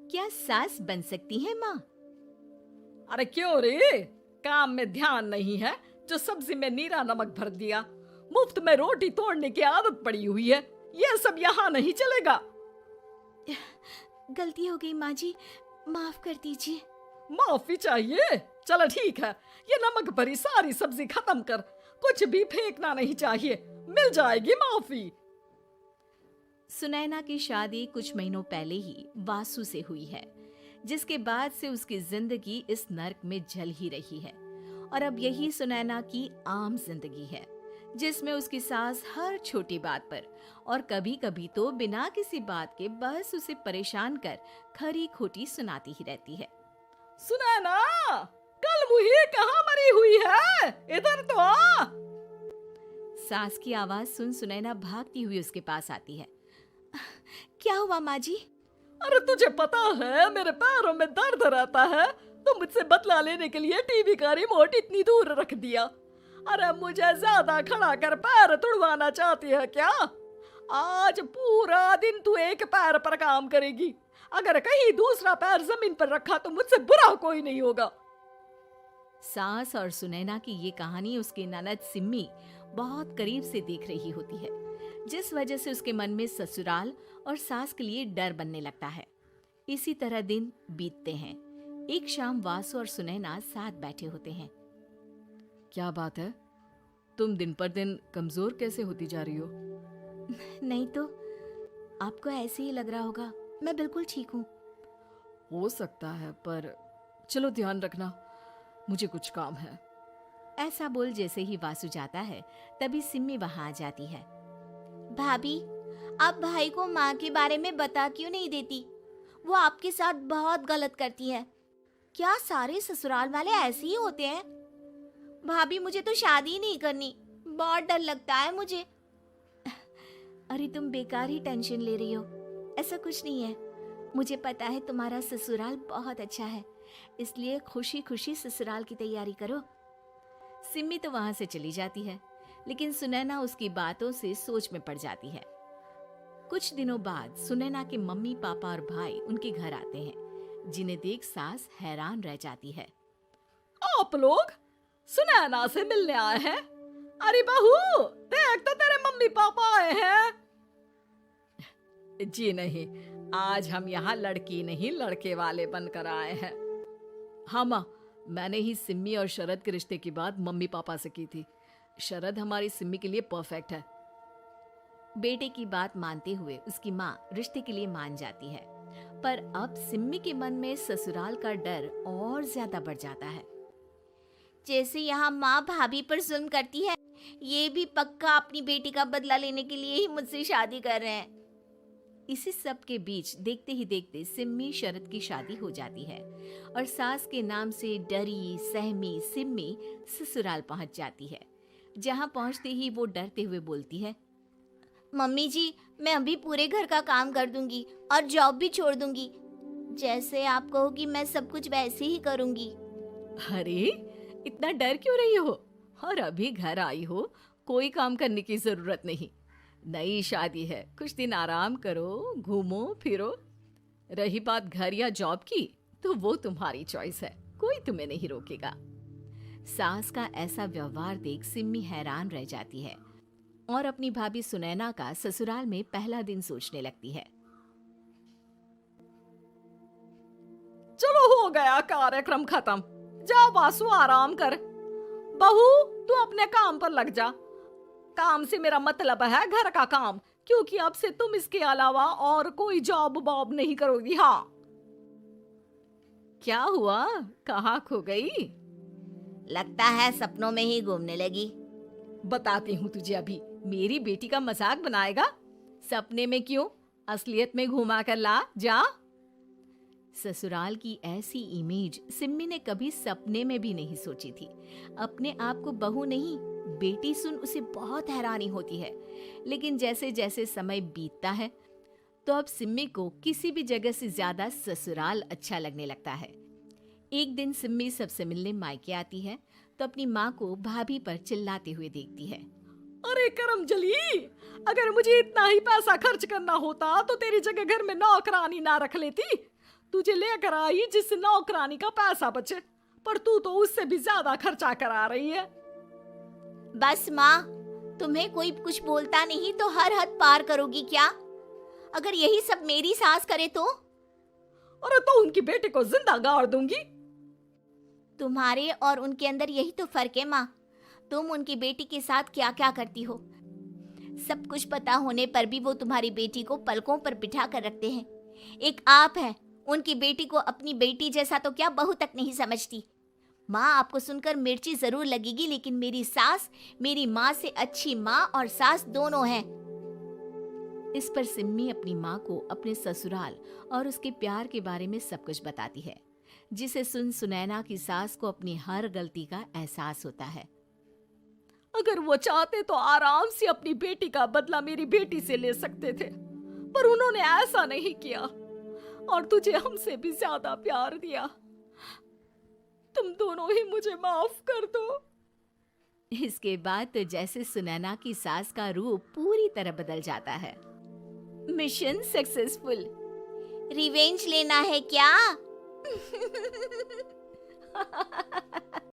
क्या सास बन सकती है माँ? अरे क्यों रे, काम में ध्यान नहीं है जो सब्जी में नीरा नमक भर दिया। मुफ्त में रोटी तोड़ने की आदत पड़ी हुई है, ये सब यहाँ नहीं चलेगा। गलती हो गई माँ जी, माफ कर दीजिए। माफी चाहिए? चलो ठीक है, ये नमक भरी सारी सब्जी खत्म कर, कुछ भी फेंकना नहीं चाहिए, मिल जाएगी माफी। सुनैना की शादी कुछ महीनों पहले ही वासु से हुई है, जिसके बाद से उसकी जिंदगी इस नर्क में जल ही रही है। और अब यही सुनैना की आम जिंदगी है, जिसमें उसकी सास हर छोटी बात पर और कभी कभी तो बिना किसी बात के बस उसे परेशान कर खरी खोटी सुनाती ही रहती है। सुनैना, कल मुही कहाँ मरी हुई है, इधर तो आ। सास की आवाज सुन सुनैना भागती हुई उसके पास आती है। क्या हुआ माँ जी? अरे तुझे पता है मेरे पैरों में दर्द रहता है, तो मुझसे बदला लेने के लिए टीवी का रिमोट इतनी दूर रख दिया। अरे मुझे ज्यादा खड़ा कर पैर तुड़वाना चाहती है क्या? आज पूरा दिन तू एक पैर पर काम करेगी, अगर कहीं दूसरा पैर जमीन पर रखा तो मुझसे बुरा कोई नहीं होगा। सास और सुनैना की ये कहानी उसकी ननद सिम्मी बहुत करीब से देख रही होती है, जिस वजह से उसके मन में ससुराल और सास के लिए डर बनने लगता है। इसी तरह दिन बीतते हैं। एक शाम वासु और सुनैना साथ बैठे होते हैं। क्या बात है, तुम दिन पर दिन कमजोर कैसे होती जा रही हो? नहीं तो, आपको ऐसे ही लग रहा होगा, मैं बिल्कुल ठीक हूँ। हो सकता है, पर चलो ध्यान रखना, मुझे कुछ काम है। ऐसा बोल जैसे ही वासु जाता है, तभी सिम्मी वहां आ जाती है। भाभी, आप भाई को माँ के बारे में बता क्यों नहीं देती? वो आपके साथ बहुत गलत करती है। क्या सारे ससुराल वाले ऐसे ही होते हैं? भाभी, मुझे तो शादी ही नहीं करनी, बहुत डर लगता है मुझे। अरे तुम बेकार ही टेंशन ले रही हो, ऐसा कुछ नहीं है। मुझे पता है तुम्हारा ससुराल बहुत अच्छा है, इसलिए खुशी खुशी ससुराल की तैयारी करो। सिम्मी तो वहां से चली जाती है, लेकिन सुनैना उसकी बातों से सोच में पड़ जाती है। कुछ दिनों बाद सुनैना के मम्मी पापा और भाई उनके घर आते हैं, जिन्हें देख सास हैरान रह जाती है। आप लोग सुनैना से मिलने आए हैं? अरे बहू, देख तो तेरे मम्मी पापा आए हैं। जी नहीं, आज हम यहाँ लड़की नहीं लड़के वाले बनकर आए हैं। हाँ माँ, मैंने ही सिम्मी और शरद के रिश्ते की बात मम्मी पापा से की थी। शरद हमारी सिम्मी के लिए परफेक्ट है। बेटे की बात मानते हुए उसकी माँ रिश्ते के लिए मान जाती है, पर अब सिम्मी के मन में ससुराल का डर और ज्यादा बढ़ जाता है। जैसे यहाँ माँ भाभी पर जुल्म करती है, ये भी पक्का अपनी बेटी का बदला लेने के लिए ही मुझसे शादी कर रहे हैं। इसी सब के बीच देखते ही देखते सिम्मी शरद की शादी हो जाती है और सास के नाम से डरी सहमी सिम्मी ससुराल पहुंच जाती है। जहां पहुंचते ही वो डरते हुए बोलती है, मम्मी जी, मैं अभी पूरे घर का काम कर दूंगी और जॉब भी छोड़ दूंगी। जैसे आप कहोगी मैं सब कुछ वैसे ही करूंगी। अरे इतना डर क्यों रही हो? और अभी घर आई हो, कोई काम करने की जरूरत नहीं। नई शादी है, कुछ दिन आराम करो, घूमो फिरो। रही बात घर या जॉब की, तो वो तुम्हारी चॉइस है, कोई तुम्हें नहीं रोकेगा। सास का ऐसा व्यवहार देख सिम्मी हैरान रह जाती है और अपनी भाभी सुनैना का ससुराल में पहला दिन सोचने लगती है। चलो हो गया कार्यक्रम खत्म, जा वासु आराम कर। बहू, तू अपने काम पर लग जा। काम से मेरा मतलब है घर का काम, क्योंकि अब से तुम इसके अलावा और कोई जॉब बॉब नहीं करोगी। हाँ। क्या हुआ, कहाँ खो गई? लगता है सपनों में ही घूमने लगी। बताती हूँ तुझे अभी। मेरी बेटी का मजाक बनाएगा? सपने में क्यों, असलियत में घुमा कर ला, जा। ससुराल की ऐसी इमेज सिम्मी ने कभी सपने में भी नहीं सोची थी। अपने आप को बहू नहीं, बेटी सुन उसे बहुत हैरानी होती है। लेकिन जैसे जैसे समय बीतता है, तो अब सिम्मी को किसी भी जगह से ज्यादा ससुराल अच्छा लगने लगता है। एक दिन सिम्मी सबसे मिलने मायके आती है, तो अपनी माँ को भाभी पर चिल्लाते हुए देखती है। अरे करमजली, अगर मुझे इतना ही पैसा खर्च करना होता तो तेरी जगह घर में नौकरानी ना रख लेती। तुझे लेकर आई जिससे नौकरानी का पैसा बचे, पर तू तो उससे भी ज्यादा खर्चा करा रही है। बस माँ, तुम्हें कोई कुछ बोलता नहीं तो हर हद पार करोगी क्या? अगर यही सब मेरी सास करे तो? अरे तो उनकी बेटी को जिंदा गाड़ दूंगी। तुम्हारे और उनके अंदर यही तो फर्क है माँ। तुम उनकी बेटी के साथ क्या क्या करती हो, सब कुछ पता होने पर भी वो तुम्हारी बेटी को पलकों पर बिठा कर रखते हैं। एक आप है, उनकी बेटी को अपनी बेटी जैसा तो क्या बहू तक नहीं समझती। माँ, आपको सुनकर मिर्ची जरूर लगेगी, लेकिन मेरी सास मेरी माँ से अच्छी माँ और सास दोनों हैं। इस पर सिम्मी अपनी माँ को अपने ससुराल और उसके प्यार के बारे में सब कुछ बताती है, जिसे सुन सुनैना की सास को अपनी हर गलती का एहसास होता है। अगर वो चाहते तो आराम से अपनी बेटी का बदला मेरी बेटी से ले सकते थे, पर उन्होंने ऐसा नहीं किया और तुझे हमसे भी ज्यादा प्यार दिया। तुम दोनों ही मुझे माफ कर दो। इसके बाद तो जैसे सुनैना की सास का रूप पूरी तरह बदल जाता है। Mission successful. रिवेंज लेना है क्या?